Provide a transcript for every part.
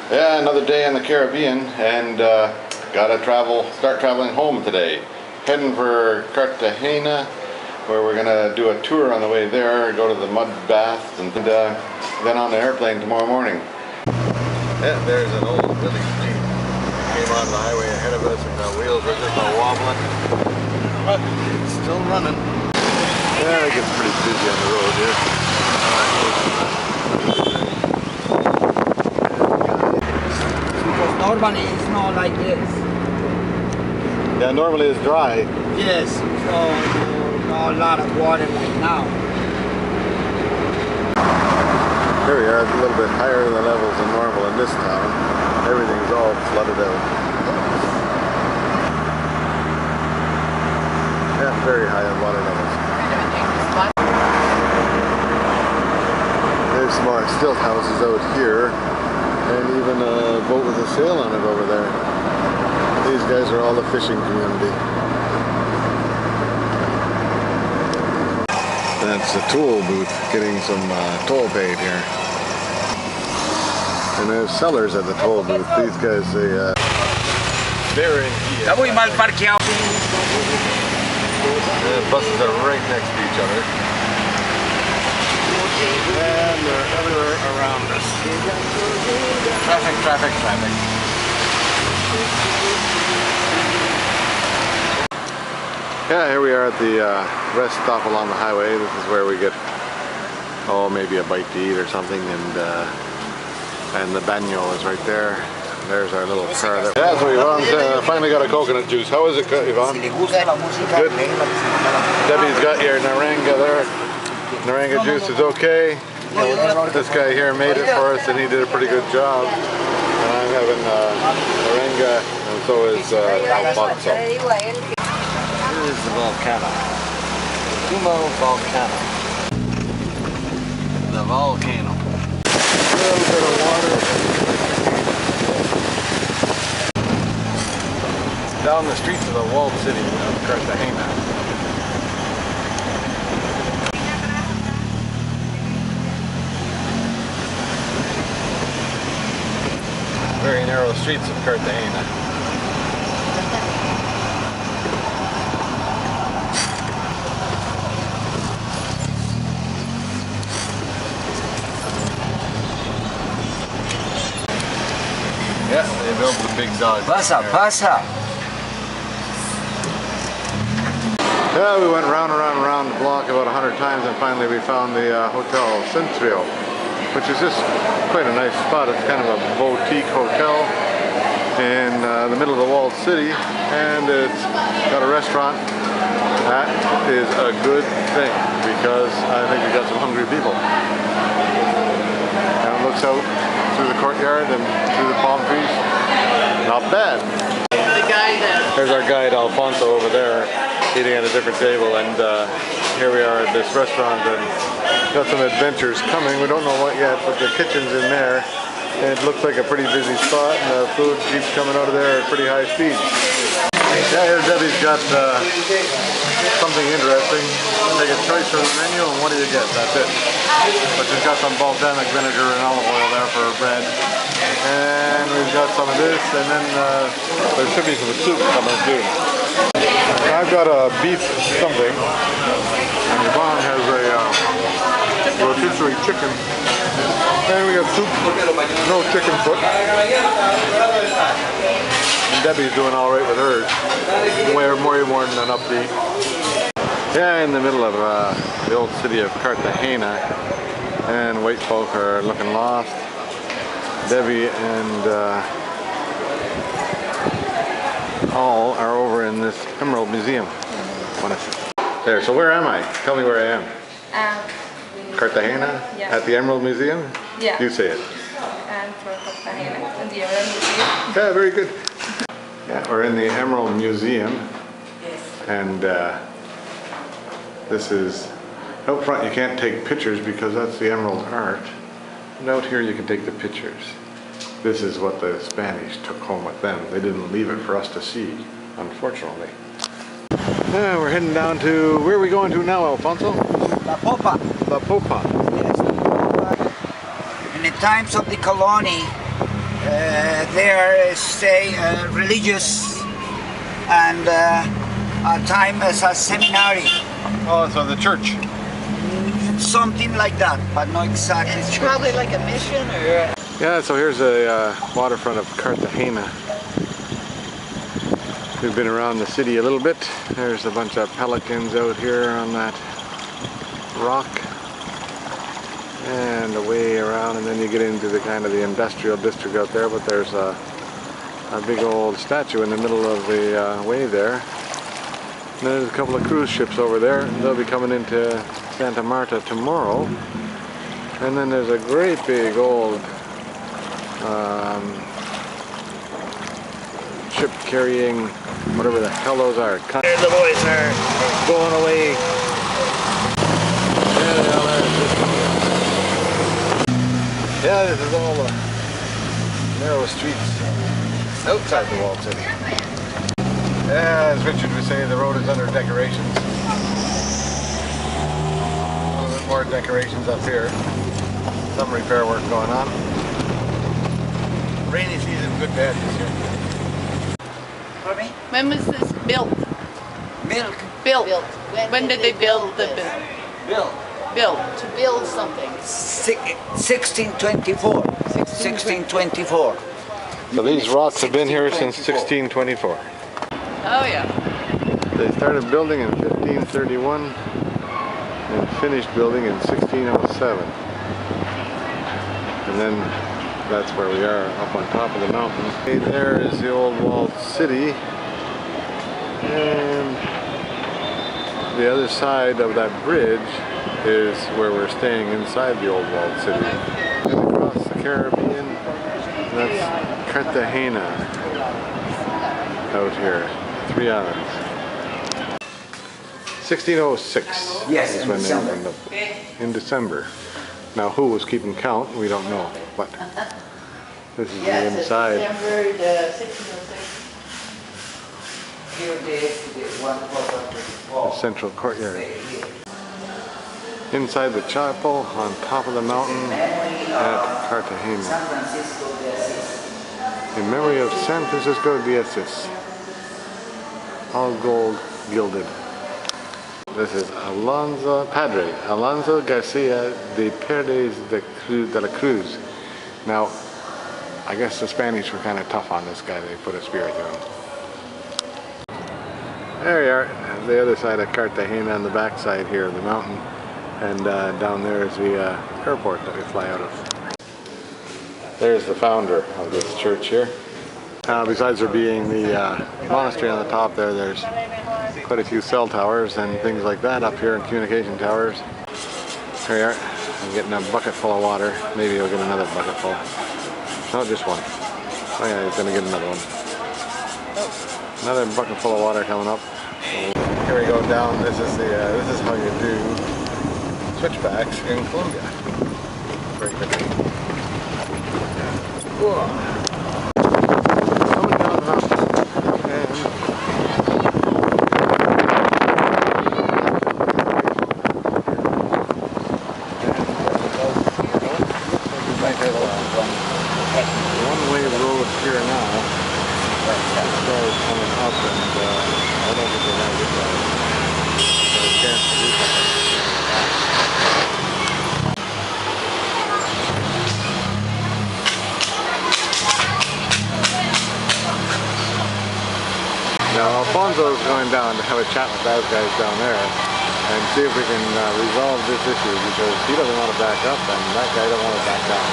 Yeah, another day in the Caribbean, and gotta start traveling home today. Heading for Cartegena, where we're gonna do a tour on the way there, go to the mud baths, and then on the airplane tomorrow morning. Yeah, there's an old Billy Jeep. Came on the highway ahead of us, and the wheels were just wobbling, but it's still running. Yeah, it gets pretty busy on the road here. Because normally it's not like this. Yeah, normally it's dry. Yes, so not a lot of water like now. Here we are, a little bit higher than the levels than normal in this town. Everything's all flooded out. Yeah, very high on water levels. There's some more stilt houses out here, and even a boat with a sail on it over there. These guys are all the fishing community. That's a toll booth, getting some toll paid here. And there's sellers at the toll booth. These guys, they're in here. Está muy mal parqueado. The buses are right next to each other. And they're everywhere around us. Traffic, traffic, traffic. Yeah, here we are at the rest stop along the highway. This is where we get, maybe a bite to eat or something, and the baño is right there. There's our little car there. Yeah, so Yvonne's finally got a coconut juice. How is it, Yvonne? Good. Debbie's got your naranga there. Naranga juice is okay. This guy here made it for us, and he did a pretty good job. And I'm having naranga, and so is Alfonso. This is the volcano. Sumo volcano. The volcano. A little bit of water. Down the streets of the walled city of Cartegena. Very narrow streets of Cartegena. Yeah, they built the big dog. Pasa, pasa. Yeah, we went round and round and round the block about 100 times, and finally we found the Hotel Centrio, which is just quite a nice spot. It's kind of a boutique hotel in the middle of the walled city, and it's got a restaurant. That is a good thing, because I think we got some hungry people. And it looks out through the courtyard and through the palm trees. Not bad. There's our guide Alfonso over there, eating at a different table, and here we are at this restaurant, and got some adventures coming. We don't know what yet, but the kitchen's in there, and it looks like a pretty busy spot, and the food keeps coming out of there at pretty high speed. Yeah, here Debbie's got something interesting. Make a choice from the menu, and what do you get? That's it. But she's got some balsamic vinegar and olive oil there for bread. And we've got some of this, and then there should be some soup coming soon. I've got a beef something, and Yvonne has a rotisserie chicken. And we got soup, no chicken foot. And Debbie's doing all right with hers. Way more than enough to eat. Yeah, in the middle of the old city of Cartegena, and white folk are looking lost. Debbie and all are over in this Emerald Museum. There, so where am I? Tell me where I am. Cartegena? Yeah. At the Emerald Museum? Yeah. You say it. And for Cartegena and the Emerald Museum. Yeah, very good. Yeah, we're in the Emerald Museum. Yes. And this is, out front you can't take pictures because that's the emerald art. And out here you can take the pictures. This is what the Spanish took home with them. They didn't leave it for us to see, unfortunately. We're heading down to, where are we going to now, Alfonso? La Popa. La Popa. Yes, La Popa. In the times of the colony, There stay religious and a time as a seminary. Oh, so the church. Something like that, but not exactly. It's probably like a mission or... Yeah, so here's a waterfront of Cartegena. We've been around the city a little bit. There's a bunch of pelicans out here on that rock. And away around, and then you get into the kind of the industrial district out there, but there's a big old statue in the middle of the way there. And there's a couple of cruise ships over there. They'll be coming into Santa Marta tomorrow. And then there's a great big old ship carrying whatever the hell those are. There the boys are going away. There they are. Yeah, this is all the narrow streets outside the walled city. Yeah, as Richard was saying, the road is under decorations. A little bit more decorations up here. Some repair work going on. Rainy season, good bad this year. Pardon me? When was this built? Milk. Built. When did they build the Bill. build? To build something. 1624. 1624. So these rocks have been here since 1624. Oh yeah. They started building in 1531 and finished building in 1607. And then that's where we are, up on top of the mountain. Okay, there is the old walled city. And the other side of that bridge is where we're staying inside the old walled city. And across the Caribbean, that's Cartegena out here. 3 islands. 1606 Yes, is in when December. they opened up. In December. Now who was keeping count, we don't know. But this is the inside. December the 1606. The central courtyard. Inside the chapel, on top of the mountain at Cartegena. In memory of San Francisco de Asís. All gold gilded. This is Padre Alonso Garcia de Paredes de la Cruz. Now, I guess the Spanish were kind of tough on this guy. They put a spear through him. There you are, the other side of Cartegena on the back side here of the mountain. And down there is the airport that we fly out of. There's the founder of this church here. Besides there being the monastery on the top there, there's quite a few cell towers and things like that up here, and communication towers. Here you are. I'm getting a bucket full of water. Maybe I'll get another bucket full. No, just one. Oh yeah, he's going to get another one. Another bucket full of water coming up. Here we go down. This is how you do switchbacks in Colombia. Very quickly. Whoa. One-way road here now. This car is coming up, and I don't think they're going to get a chance to do something. Now Alfonso is going down to have a chat with those guys down there and see if we can resolve this issue, because he doesn't want to back up and that guy doesn't want to back down.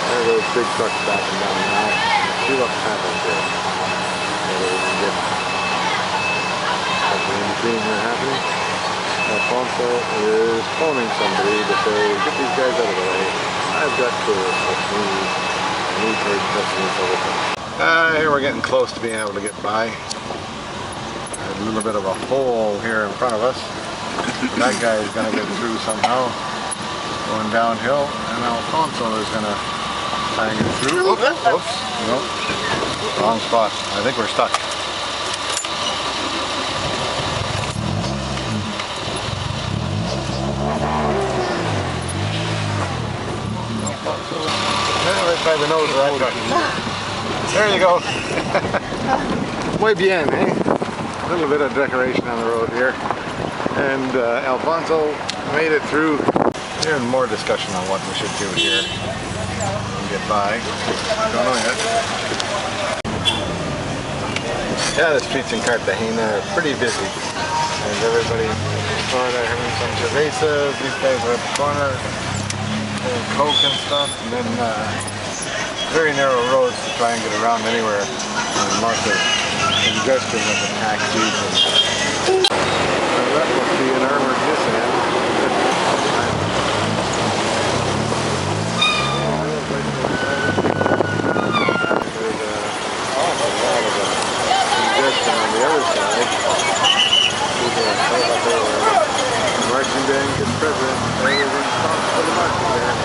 There are those big trucks backing down now. See what happens here. Whether we can get something in between here happening. Alfonso is phoning somebody to say, get these guys out of the way. I've got tourists with me. I need to touch this over time. Here we're getting close to being able to get by. A little bit of a hole here in front of us. That guy is going to get through somehow, going downhill, and Alfonso is going to try and get through. Oops, oops, nope, wrong spot. I think we're stuck. There we right by the nose of that truck. There you go. Muy bien, eh? A little bit of decoration on the road here. And Alfonso made it through. Here's more discussion on what we should do here and get by. Don't know yet. Yeah, the streets in Cartegena are pretty busy. There's everybody over there having some cervezas. These guys are at the corner doing Coke and stuff. And then very narrow roads to try and get around anywhere. And lots of congestion with the taxis. That must be an armored Nissan. On the other side, marching band gets president, everything stops for the marching band.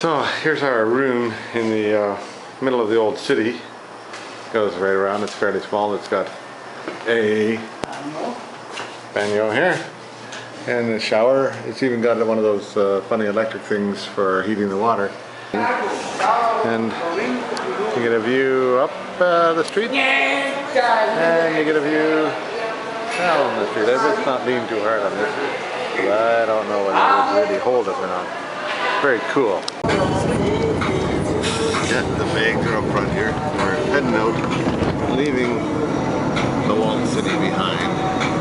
So here's our room in the middle of the old city. It goes right around, it's fairly small, it's got a baño here. And the shower, it's even got one of those funny electric things for heating the water. And you get a view up the street, and you get a view down the street. Let's not lean too hard on this, but I don't know whether it would really hold us or not. Very cool. Yeah, the bags are up front here. We're heading out, leaving the walled city behind.